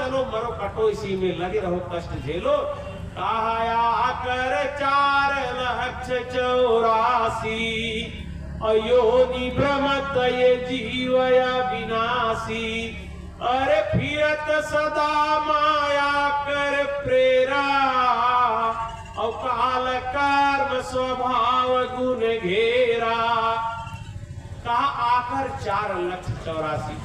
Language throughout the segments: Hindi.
चलो मरो कटो इसी में लगे रहो कष्ट झेलो। कहा कर 4,84,000 अयोनि भ्रमत ये जीवया विनाशी। अरे फिरत सदा माया कर प्रेरा और काल कर्म स्वभाव गुण घेरा। कहा आकर 4,84,000।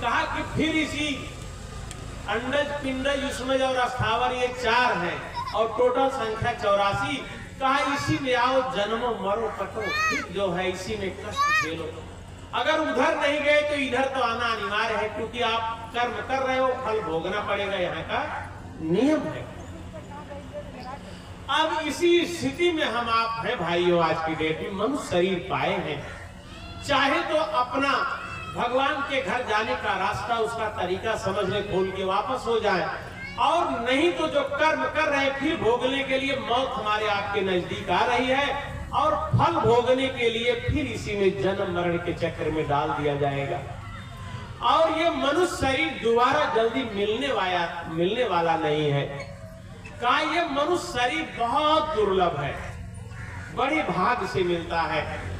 कहा कि फिर इसी अंडज पिंडज युष्मज और अस्थावर ये 4 हैं और टोटल संख्या 84। कहा इसी में आओ जन्मो मरो कटो, फिर जो है इसी में कष्ट झेलो। अगर उधर नहीं गए तो इधर तो आना अनिवार्य है, क्योंकि आप कर्म कर रहे हो, फल भोगना पड़ेगा, यहाँ का नियम है। अब इसी स्थिति में हम आप हैं भाइयों, आज की डेट में मनुष्य शरीर पाए हैं। चाहे तो अपना भगवान के घर जाने का रास्ता, उसका तरीका समझ ले, खोल के वापस हो जाए, और नहीं तो जो कर्म कर रहे हैं फिर भोगने के लिए मौत हमारे आपके नजदीक आ रही है, और फल भोगने के लिए फिर इसी में जन्म मरण के चक्कर में डाल दिया जाएगा। और ये मनुष्य शरीर दोबारा जल्दी मिलने वाला नहीं है। कहा ये मनुष्य शरीर बहुत दुर्लभ है, बड़े भाग से मिलता है।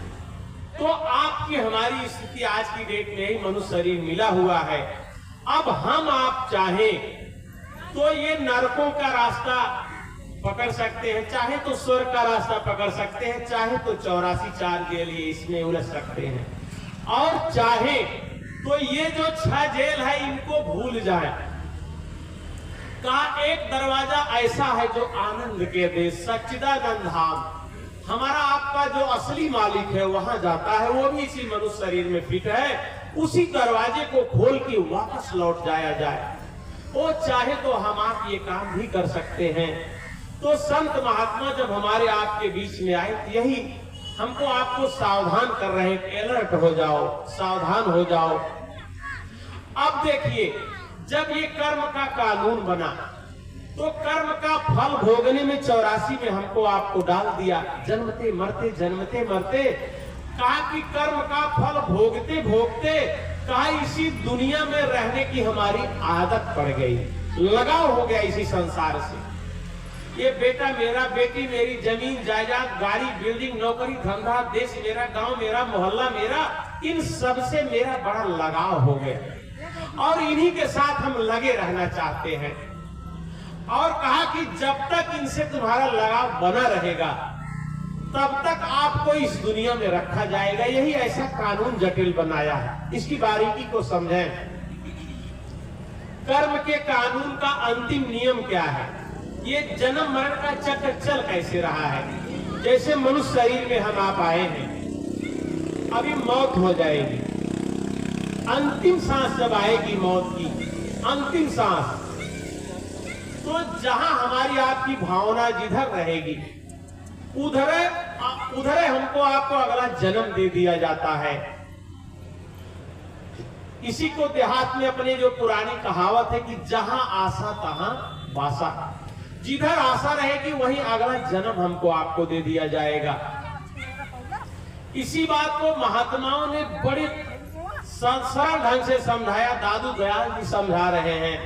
तो आपकी हमारी स्थिति आज की डेट में ही मनुष्य शरीर मिला हुआ है। अब हम आप चाहें तो ये नरकों का रास्ता पकड़ सकते हैं, चाहे तो स्वर्ग का रास्ता पकड़ सकते हैं, चाहे तो 84 चाल के लिए इसमें उलझ सकते हैं, और चाहे तो ये जो 6 जेल है इनको भूल जाए। का एक दरवाजा ऐसा है जो आनंद के देश सच्चिदानंद धाम, हमारा आपका जो असली मालिक है वहां जाता है, वो भी इसी मनुष्य शरीर में फिट है। उसी दरवाजे को खोल के वापस लौट जाया जाए, वो चाहे तो हम आप ये काम भी कर सकते हैं। तो संत महात्मा जब हमारे आपके बीच में आए, यही हमको आपको सावधान कर रहे हैं, अलर्ट हो जाओ, सावधान हो जाओ। अब देखिए, जब ये कर्म का कानून बना तो कर्म का फल भोगने में 84 में हमको आपको डाल दिया, जन्मते मरते जन्मते मरते। कहा कि कर्म का फल भोगते भोगते कहा इसी दुनिया में रहने की हमारी आदत पड़ गई, लगाव हो गया इसी संसार से। ये बेटा मेरा, बेटी मेरी, जमीन जायदाद, गाड़ी, बिल्डिंग, नौकरी, धंधा, देश मेरा, गांव मेरा, मोहल्ला मेरा, इन सब से मेरा बड़ा लगाव हो गया और इन्हीं के साथ हम लगे रहना चाहते हैं। और कहा कि जब तक इनसे तुम्हारा लगाव बना रहेगा तब तक आपको इस दुनिया में रखा जाएगा। यही ऐसा कानून जटिल बनाया है, इसकी बारीकी को समझें। कर्म के कानून का अंतिम नियम क्या है? ये जन्म मरण का चक्र चल कैसे रहा है? जैसे मनुष्य शरीर में हम आप आए हैं, अभी मौत हो जाएगी, अंतिम सांस जब आएगी मौत की अंतिम सांस, तो जहां हमारी आपकी भावना जिधर रहेगी उधर हमको आपको अगला जन्म दे दिया जाता है। इसी को देहात में अपने जो पुरानी कहावत है कि जहां आशा तहां वासा, जिधर आशा रहेगी वहीं अगला जन्म हमको आपको दे दिया जाएगा। इसी बात को महात्माओं ने बड़े सरल ढंग से समझाया। दादू दयाल जी समझा रहे हैं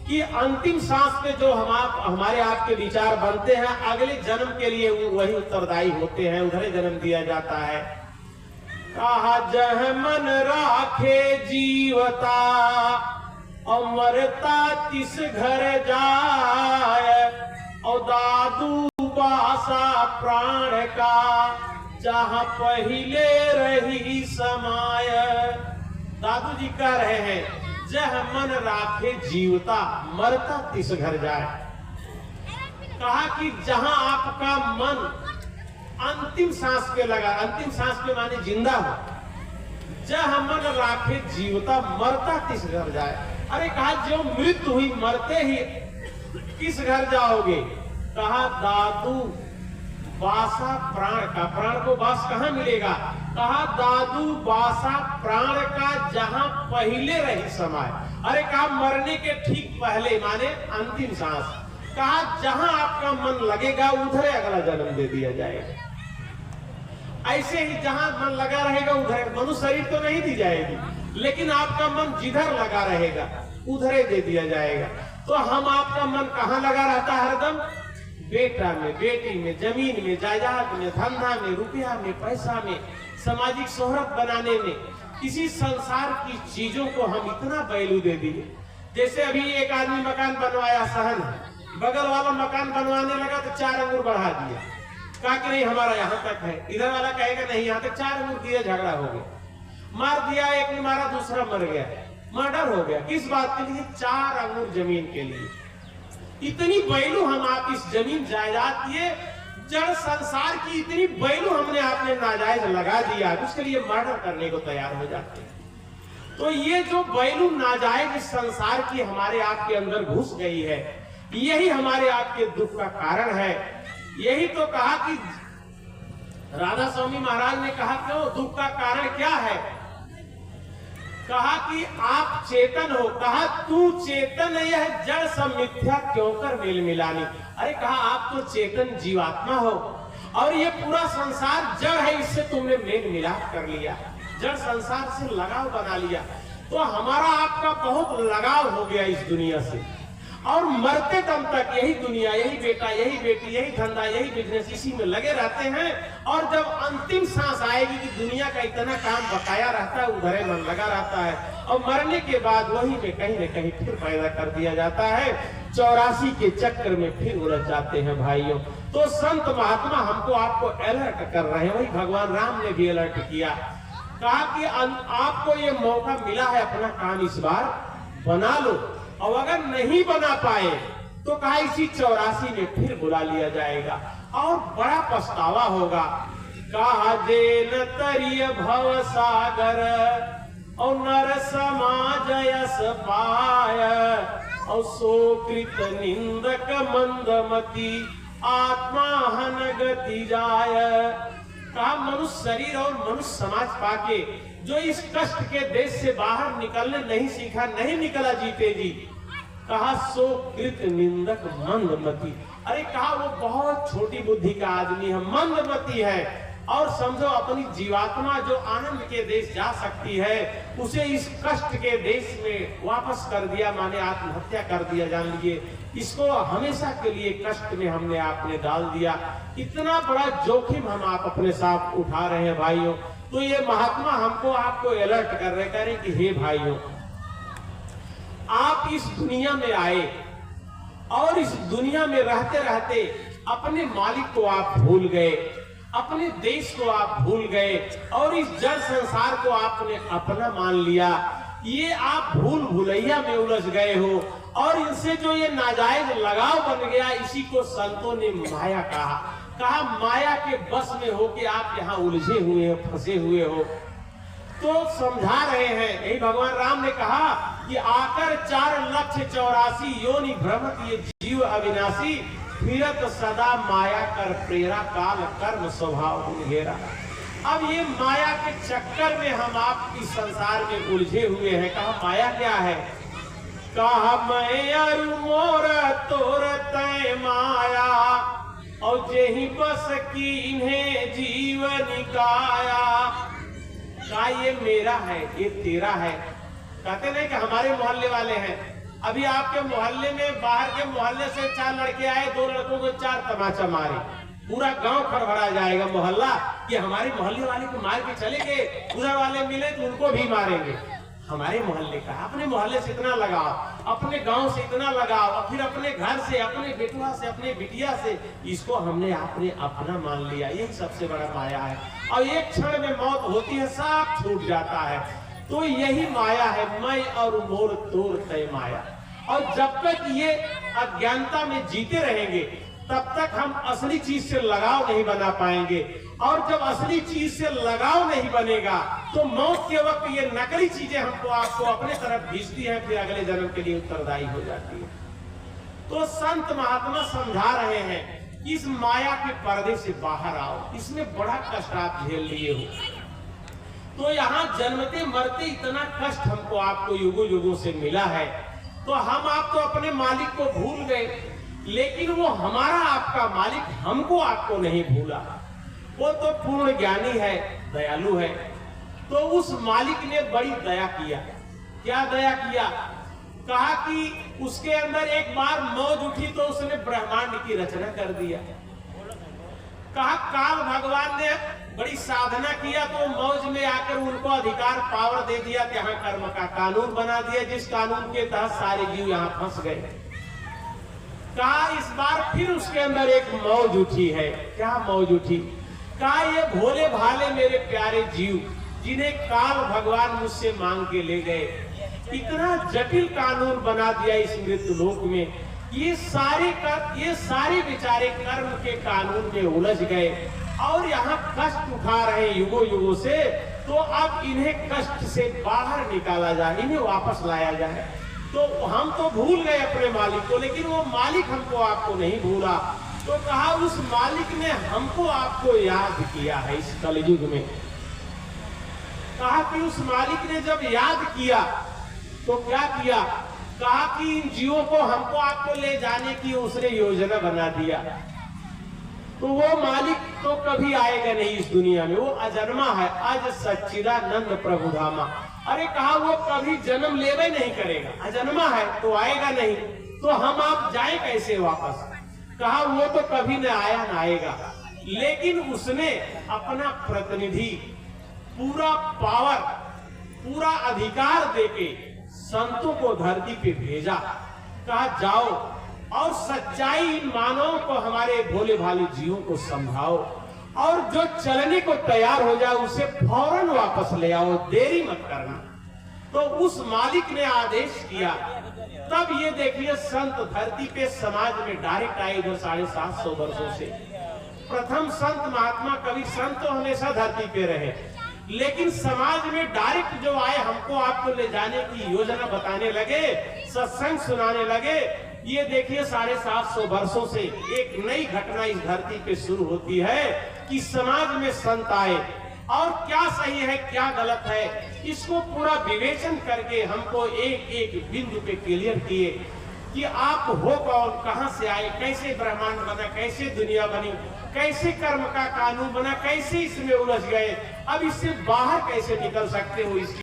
कि अंतिम सांस पे जो हमारे आपके विचार बनते हैं, अगले जन्म के लिए वही उत्तरदायी होते हैं, उधर जन्म दिया जाता है। कहा जह मन राखे जीवता और मरता तिस घर जाए, और दादू बासा प्राण का जहां पहले रही समाय। दादू जी कह रहे हैं जह मन राखे जीवता मरता तिस घर जाए। कहा कि जहां आपका मन अंतिम सांस पे लगा, अंतिम सांस पे माने जिंदा हो, जह मन राखे जीवता मरता तिस घर जाए। अरे कहा जो मृत्यु हुई मरते ही किस घर जाओगे? कहा दादू बासा प्राण का, प्राण को बास कहां मिलेगा? कहा दादू बासा प्राण का जहां पहले रही समाय। अरे कहा मरने के ठीक पहले माने अंतिम सांस। कहा जहां आपका मन लगेगा उधर अगला जन्म दे दिया जाएगा। ऐसे ही जहां मन लगा रहेगा उधर, मनुष्य शरीर तो नहीं दी जाएगी, लेकिन आपका मन जिधर लगा रहेगा उधर ही दे दिया जाएगा। तो हम आपका मन कहाँ लगा रहता है हरदम? बेटा में, बेटी में, जमीन में, जायदाद में, धंधा में, रुपया में, पैसा में, सामाजिक शोहरत बनाने में, इसी संसार की चीजों को हम इतना वैल्यू दे दिए। जैसे अभी एक आदमी मकान बनवाया, सहन, बगल वाला मकान बनवाने लगा तो 4 अंगूर बढ़ा दिया, कहा कि नहीं हमारा यहाँ तक है, इधर वाला कहेगा नहीं यहाँ तक, 4 अंगूर दिए, झगड़ा हो गया। मार दिया, एक ने मारा, दूसरा मर गया, मर्डर हो गया। किस बात के लिए? 4 अंगूर जमीन के लिए। इतनी वैल्यू हम आप इस जमीन जायदाद दिए, जड़ संसार की इतनी वैल्यू हमने आपने नाजायज लगा दिया, उसके लिए मर्डर करने को तैयार हो जाते हैं। तो ये जो वैल्यू नाजायज इस संसार की हमारे आपके अंदर घुस गई है, यही हमारे आपके दुख का कारण है। यही तो कहा कि राधा स्वामी महाराज ने कहा क्यों दुख का कारण क्या है? कहा कि आप चेतन हो, कहा तू चेतन यह जड़ सब मिथ्या क्यों कर मेल मिलानी। अरे कहा आप तो चेतन जीवात्मा हो और ये पूरा संसार जड़ है, इससे तुमने मेल मिलाप कर लिया, जड़ संसार से लगाव बना लिया। तो हमारा आपका बहुत लगाव हो गया इस दुनिया से, और मरते दम तक यही दुनिया, यही बेटा, यही बेटी, यही धंधा, यही बिजनेस, इसी में लगे रहते हैं। और जब अंतिम सांस आएगी कि दुनिया का इतना काम बकाया रहता है, उधर मन लगा रहता है, और मरने के बाद वही में कहीं न कहीं फिर पैदा कर दिया जाता है। 84 के चक्कर में फिर उलझ जाते हैं भाइयों। तो संत महात्मा हमको आपको अलर्ट कर रहे हैं, वही भगवान राम ने भी अलर्ट किया, कहा कि आपको ये मौका मिला है, अपना काम इस बार बना लो, और अगर नहीं बना पाए तो कहा इसी 84 में फिर बुला लिया जाएगा और बड़ा पछतावा होगा। कहा जे न तरिय भव सागर और नर समाज यस पाय, और सो कृत निंदक मंदमती आत्मा हन गति जाय। कहा मनुष्य शरीर और मनुष्य समाज पाके जो इस कष्ट के देश से बाहर निकलने नहीं सीखा, नहीं निकला जीते जी, कहा सो कृत निंदक मंदमती। अरे कहा वो बहुत छोटी बुद्धि का आदमी है, मंदमती है, और समझो अपनी जीवात्मा जो आनंद के देश जा सकती है उसे इस कष्ट के देश में वापस कर दिया, माने आत्महत्या कर दिया। जान लीजिए इसको हमेशा के लिए कष्ट में हमने आपने डाल दिया। इतना बड़ा जोखिम हम आप अपने साथ उठा रहे हैं भाइयों। तो ये महात्मा हमको आपको अलर्ट कर रहे, कह रहे कि हे भाइयों, आप इस दुनिया में आए और इस दुनिया में रहते रहते अपने मालिक को आप भूल गए, अपने देश को आप भूल गए, और इस जड़ संसार को आपने अपना मान लिया। ये आप भूल भुलैया में उलझ गए हो, और इनसे जो ये नाजायज लगाव बन गया, इसी को संतों ने माया कहा। कहा माया के बस में हो कि आप यहाँ उलझे हुए हो, फंसे हुए हो। तो समझा रहे हैं, यही भगवान राम ने कहा कि आकर 4,84,000 योनि भ्रमत ये जीव अविनाशी, फिरत सदा माया कर प्रेरा, काल कर्म स्वभाव घेरा। अब ये माया के चक्कर में हम आप इस संसार में उलझे हुए हैं। कहा माया क्या है? कहा मैं अरु मोर तोर तय माया, और जेहि बस की इन्हें जीवन काया। कहा ये मेरा है, ये तेरा है। कहते नहीं कि हमारे मोहल्ले वाले हैं, अभी आपके मोहल्ले में बाहर के मोहल्ले से 4 लड़के आए, 2 लड़कों को 4 तमाचा मारे, पूरा गांव खड़बड़ा जाएगा मोहल्ला कि हमारे मोहल्ले वाले को मार के चले गए, उधर वाले मिले तो उनको भी मारेंगे। हमारे मोहल्ले का, अपने मोहल्ले से इतना लगाव, अपने गांव से इतना लगाव, और फिर अपने घर से, अपने बेटुआ से, अपने बिटिया से, इसको हमने आपने अपना मान लिया। यही सबसे बड़ा माया है, और एक क्षण में मौत होती है, सब छूट जाता है। तो यही माया है, मैं और मोर तोर तय माया। और जब तक ये अज्ञानता में जीते रहेंगे तब तक हम असली चीज से लगाव नहीं बना पाएंगे, और जब असली चीज से लगाव नहीं बनेगा तो मौत के वक्त ये नकली चीजें हमको आपको अपने तरफ खींचती हैं, फिर अगले जन्म के लिए उत्तरदायी हो जाती है। तो संत महात्मा समझा रहे हैं इस माया के पर्दे से बाहर आओ, इसमें बड़ा कष्ट आप झेल लिए हो। तो यहाँ जन्मते मरते इतना कष्ट हमको आपको युगों युगों से मिला है, तो हम आप तो अपने मालिक को भूल गए, लेकिन वो हमारा आपका मालिक हमको आपको नहीं भूला। वो तो पूर्ण ज्ञानी है, दयालु है। तो उस मालिक ने बड़ी दया किया। क्या दया किया? कहा कि उसके अंदर एक बार मौज उठी तो उसने ब्रह्मांड की रचना कर दिया। कहा काल भगवान ने बड़ी साधना किया तो मौज में आकर उनको अधिकार पावर दे दिया कि यहाँ कर्म का कानून बना दिया, जिस कानून के तहत सारे जीव यहाँ फंस गए। कहा इस बार फिर उसके अंदर एक मौज उठी है। क्या मौज उठी? कहा ये भोले भाले मेरे प्यारे जीव जिन्हें काल भगवान मुझसे मांग के ले गए, इतना जटिल कानून बना दिया इस मृत्यु लोक में। ये सारे बेचारे कर्म के कानून में उलझ गए और यहाँ कष्ट उठा रहे युगों युगों से। तो अब इन्हें कष्ट से बाहर निकाला जाए, इन्हें वापस लाया जाए। तो हम तो भूल गए अपने मालिक को, लेकिन वो मालिक हमको आपको नहीं भूला। तो कहा उस मालिक ने हमको आपको याद किया है इस कलयुग में। कहा कि उस मालिक ने जब याद किया तो क्या किया? कहा कि इन जीवों को हमको आपको ले जाने की उसने योजना बना दिया। तो वो मालिक तो कभी आएगा नहीं इस दुनिया में, वो अजन्मा है, अज सच्चिदानंद प्रभु धामा। अरे कहा वो कभी जन्म लेवे नहीं करेगा, अजन्मा है तो आएगा नहीं, तो हम आप जाए कैसे वापस? कहा वो तो कभी न आया न आएगा, लेकिन उसने अपना प्रतिनिधि पूरा पावर, पूरा अधिकार देके संतों को धरती पे भेजा। कहा जाओ और सच्चाई इन मानवों को, हमारे भोले भाले जीवों को समझाओ, और जो चलने को तैयार हो जाए उसे फौरन वापस ले आओ, देरी मत करना। तो उस मालिक ने आदेश किया। तब ये देखिए संत धरती पे समाज में डायरेक्ट आए इधर 750 वर्षों से। प्रथम संत महात्मा कबीर संत तो हमेशा धरती पे रहे, लेकिन समाज में डायरेक्ट जो आए हमको आपको ले जाने की योजना बताने लगे, सत्संग सुनाने लगे। ये देखिए 750 वर्षों से एक नई घटना इस धरती पे शुरू होती है कि समाज में संत आए और क्या सही है क्या गलत है इसको पूरा विवेचन करके हमको एक एक बिंदु पे क्लियर किए कि आप हो कौन, कहां से आए, कैसे ब्रह्मांड बना, कैसे दुनिया बनी, कैसे कर्म का कानून बना, कैसे इसमें उलझ गए, अब इससे बाहर कैसे निकल सकते हो, इसकी